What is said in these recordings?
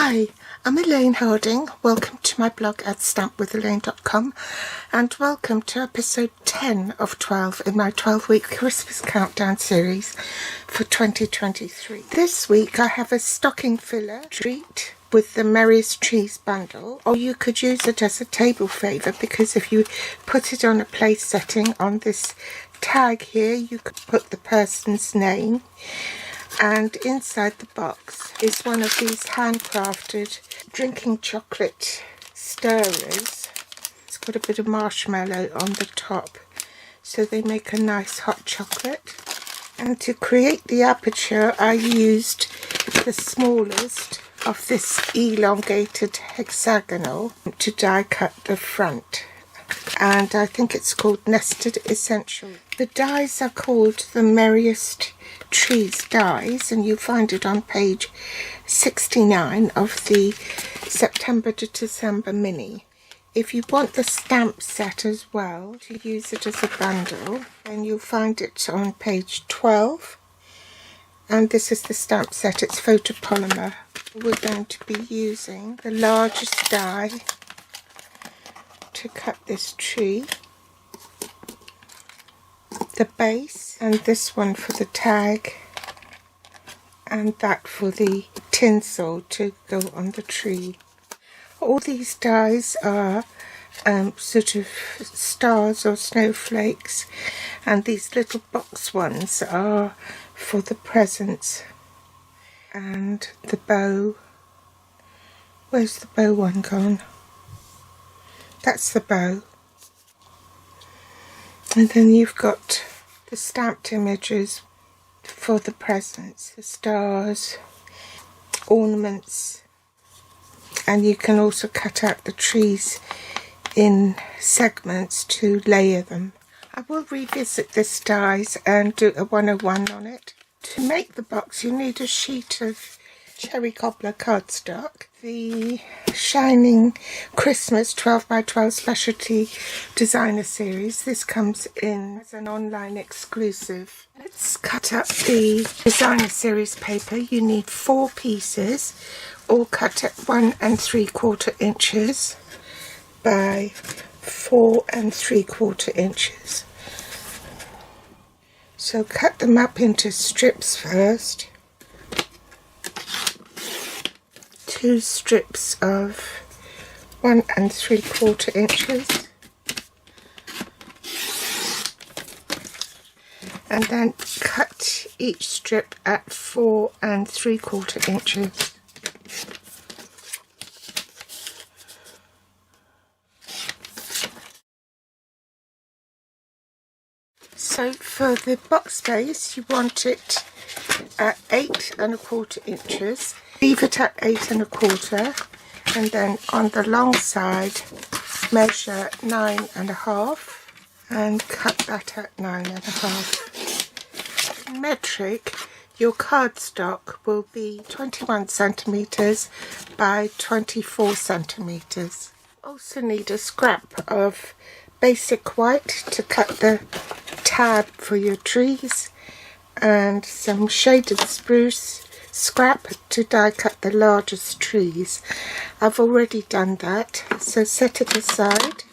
Hi, I'm Elaine Harding. Welcome to my blog at stampwithelaine.com and welcome to episode 10 of 12 in my 12-week Christmas countdown series for 2023. This week I have a stocking filler treat with the Merriest trees bundle, or you could use it as a table favour, because if you put it on a place setting on this tag here, you could put the person's name. And inside the box is one of these handcrafted drinking chocolate stirrers. It's got a bit of marshmallow on the top, so they make a nice hot chocolate. And to create the aperture, I used the smallest of this elongated hexagonal to die cut the front. And I think it's called Nested Essential. The dies are called the Merriest Trees dies, and you find it on page 69 of the September to December mini. If you want the stamp set as well, to use it as a bundle, then you'll find it on page 12. And this is the stamp set, it's photopolymer. We're going to be using the largest die to cut this tree, the base, and this one for the tag, and that for the tinsel to go on the tree. All these dies are sort of stars or snowflakes, and these little box ones are for the presents. And the bow, where's the bow one gone? That's the bow. And then you've got the stamped images for the presents, the stars, ornaments, and you can also cut out the trees in segments to layer them. I will revisit this dies and do a 101 on it. To make the box you need a sheet of cherry cobbler cardstock, the Shining Christmas 12x12 Specialty Designer Series. This comes in as an online exclusive. Let's cut up the Designer Series paper. You need 4 pieces, all cut at 1 3/4 inches by 4 3/4 inches. So cut them up into strips first. 2 strips of 1 3/4 inches, and then cut each strip at 4 3/4 inches. So for the box base, you want it at 8 1/4 inches. Leave it at 8 1/4, and then on the long side measure 9 1/2 and cut that at 9 1/2. In metric, your cardstock will be 21 centimeters by 24 centimeters. Also need a scrap of basic white to cut the tab for your trees, and some shaded spruce scrap to die cut the largest trees. I've already done that, so set it aside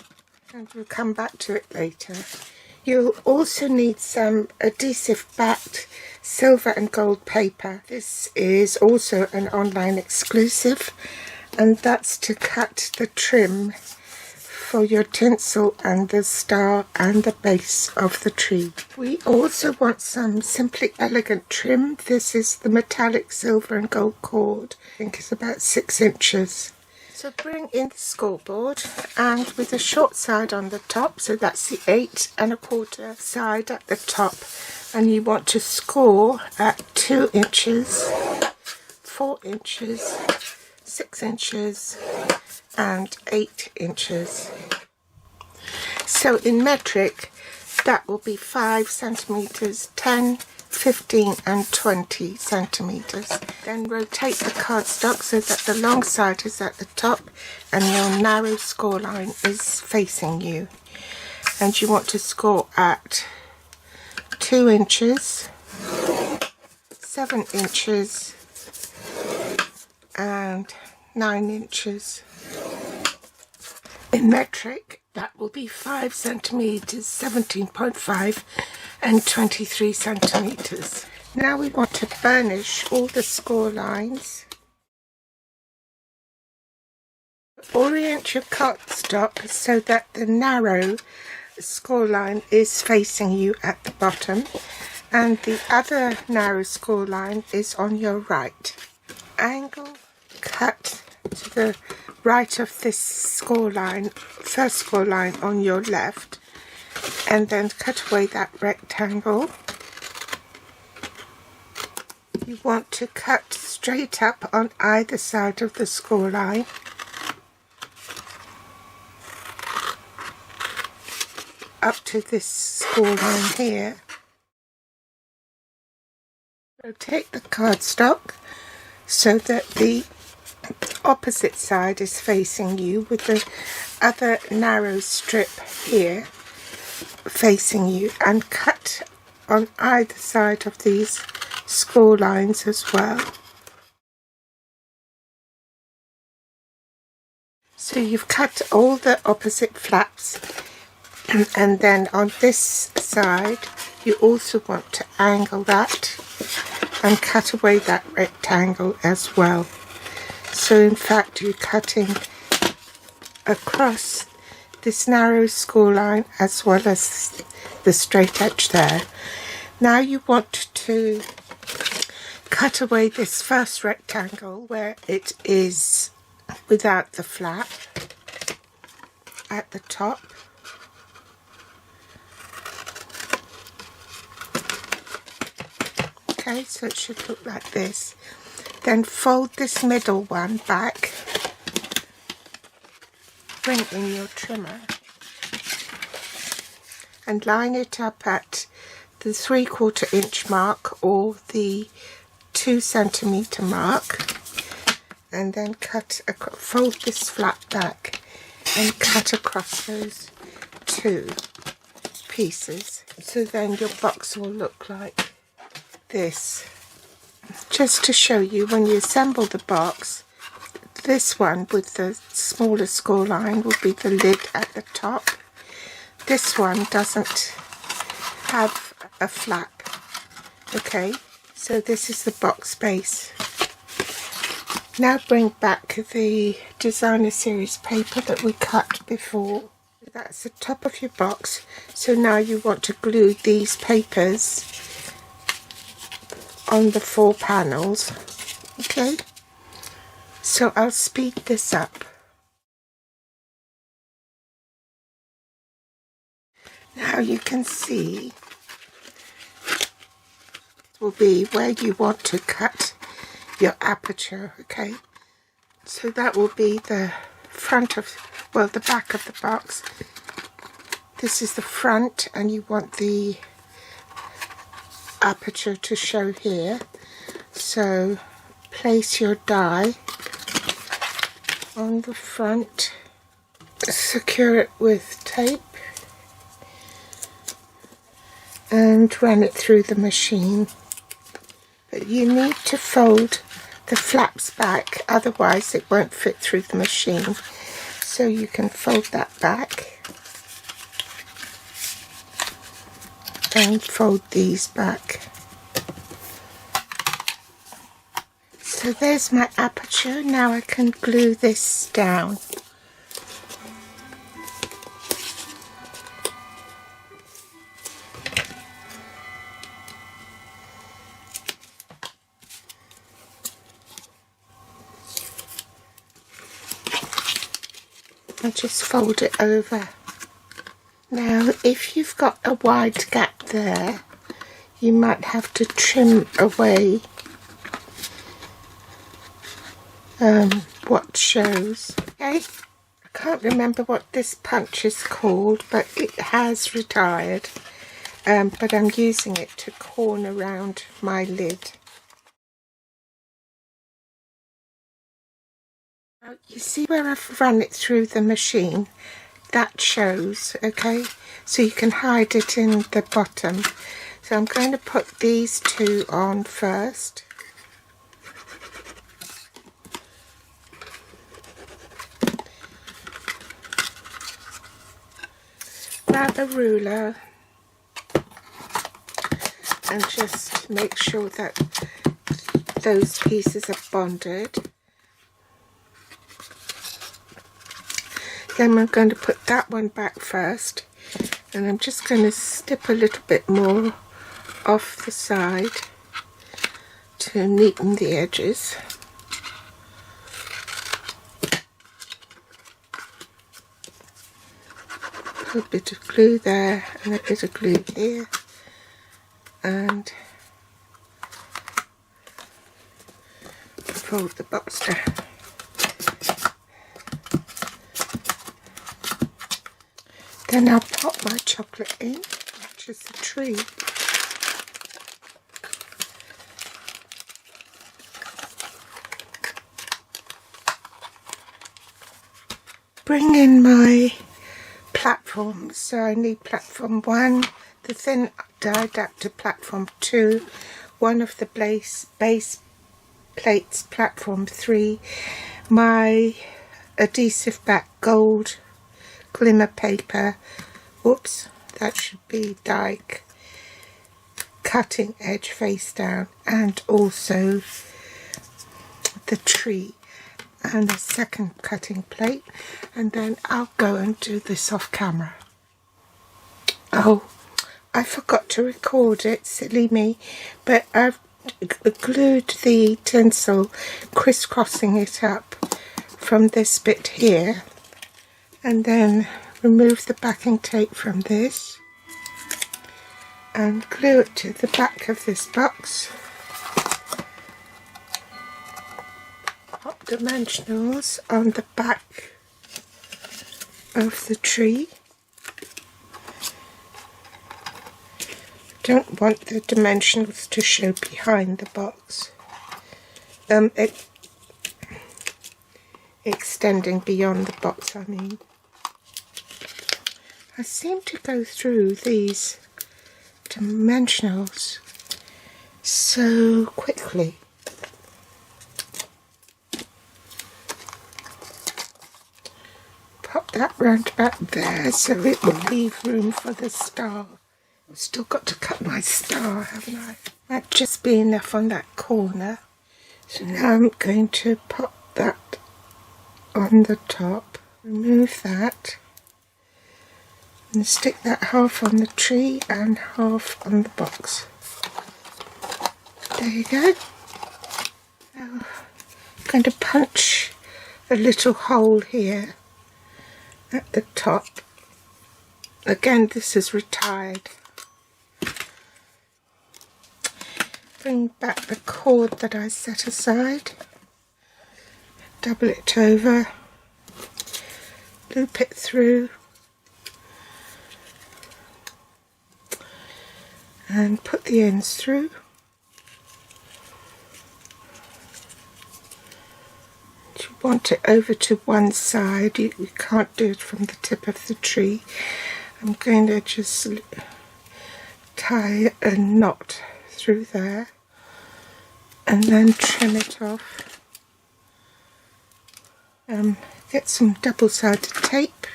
and we'll come back to it later. You'll also need some adhesive backed silver and gold paper. This is also an online exclusive, and that's to cut the trim for your tinsel and the star and the base of the tree. We also want some Simply Elegant trim. This is the metallic silver and gold cord. I think it's about 6 inches. So bring in the scoreboard, and with a short side on the top, so that's the 8 1/4 side at the top, and you want to score at 2 inches, 4 inches, 6 inches and 8 inches. So in metric that will be 5 centimeters, 10, 15 and 20 centimeters. Then rotate the cardstock so that the long side is at the top and your narrow score line is facing you. And you want to score at 2 inches, 7 inches and 9 inches. In metric, that will be 5 centimetres, 17.5 and 23 centimetres. Now we want to burnish all the score lines. Orient your cardstock so that the narrow score line is facing you at the bottom and the other narrow score line is on your right. Angle, cut to the right of this score line, first score line on your left, and then cut away that rectangle. You want to cut straight up on either side of the score line. Up to this score line here. Rotate the cardstock so that the opposite side is facing you with the other narrow strip here facing you, and cut on either side of these score lines as well. So you've cut all the opposite flaps. And then on this side you also want to angle that and cut away that rectangle as well. So in fact you're cutting across this narrow score line as well as the straight edge there. Now you want to cut away this first rectangle where it is without the flap at the top. Okay, so it should look like this. Then fold this middle one back, bring in your trimmer and line it up at the 3/4 inch mark or the 2 centimetre mark, and then fold this flap back and cut across those 2 pieces. So then your box will look like this. Just to show you, when you assemble the box, this one with the smaller score line will be the lid at the top. This one doesn't have a flap. Okay, so this is the box base. Now bring back the designer series paper that we cut before. That's the top of your box. So now you want to glue these papers on the 4 panels. Okay, so I'll speed this up. Now you can see it will be where you want to cut your aperture. Okay, so that will be the front of, well, the back of the box. This is the front and you want the aperture to show here. So place your die on the front, secure it with tape and run it through the machine. But you need to fold the flaps back, otherwise it won't fit through the machine. So you can fold that back and fold these back. So there's my aperture. Now I can glue this down. And just fold it over. Now if you've got a wide gap there, you might have to trim away what shows. Okay, I can't remember what this punch is called, but it has retired, but I'm using it to corner around my lid. Now, you see where I've run it through the machine? That shows, okay, so you can hide it in the bottom. So I'm going to put these 2 on first. grab a ruler and just make sure that those pieces are bonded. Then I'm going to put that one back first, and I'm just going to snip a little bit more off the side to neaten the edges. Put a bit of glue there and a bit of glue here, and fold the box down. Then I'll pop my chocolate in, which is the tree. Bring in my platforms. So I need platform 1, the thin die adapter platform 2, one of the base plates platform 3, my adhesive back gold glimmer paper, whoops, that should be die cutting edge face down, and also the tree and a second cutting plate, and then I'll go and do this off camera. Oh, I forgot to record it, silly me, but I've glued the tinsel, crisscrossing it up from this bit here, and then remove the backing tape from this and glue it to the back of this box. Pop dimensionals on the back of the tree. Don't want the dimensionals to show behind the box. Extending beyond the box, I mean. I seem to go through these dimensionals so quickly. Pop that round back there so it will leave room for the star. I've still got to cut my star, haven't I? That'd just be enough on that corner. So now I'm going to pop that on the top, remove that, and stick that half on the tree and half on the box. There you go. Now I'm going to punch a little hole here at the top. Again, this is retired. Bring back the cord that I set aside, double it over, loop it through, and put the ends through. You want it over to one side, you can't do it from the tip of the tree. I'm going to just tie a knot through there and then trim it off. Get some double-sided tape,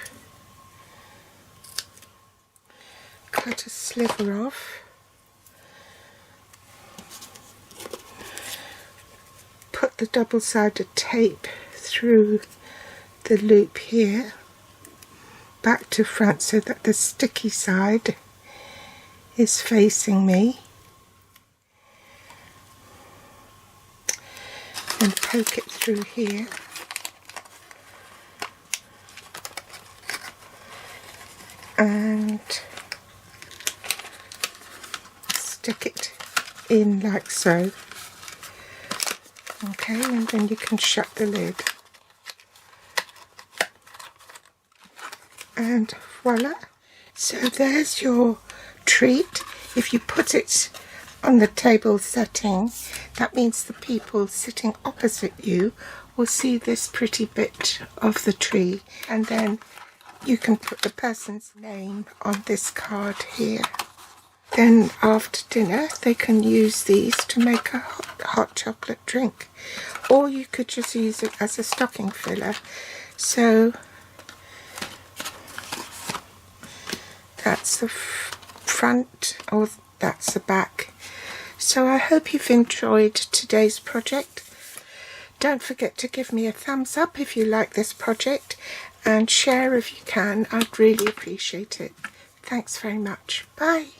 cut a sliver off, put the double-sided tape through the loop here, back to front so that the sticky side is facing me, and poke it through here. And stick it in like so. Okay, and then you can shut the lid. And voila! So there's your treat. If you put it on the table setting, that means the people sitting opposite you will see this pretty bit of the tree, and then you can put the person's name on this card here. Then after dinner they can use these to make a hot chocolate drink, or you could just use it as a stocking filler. So that's the front, or that's the back. So I hope you've enjoyed today's project. Don't forget to give me a thumbs up if you like this project, and share if you can. I'd really appreciate it. Thanks very much. Bye.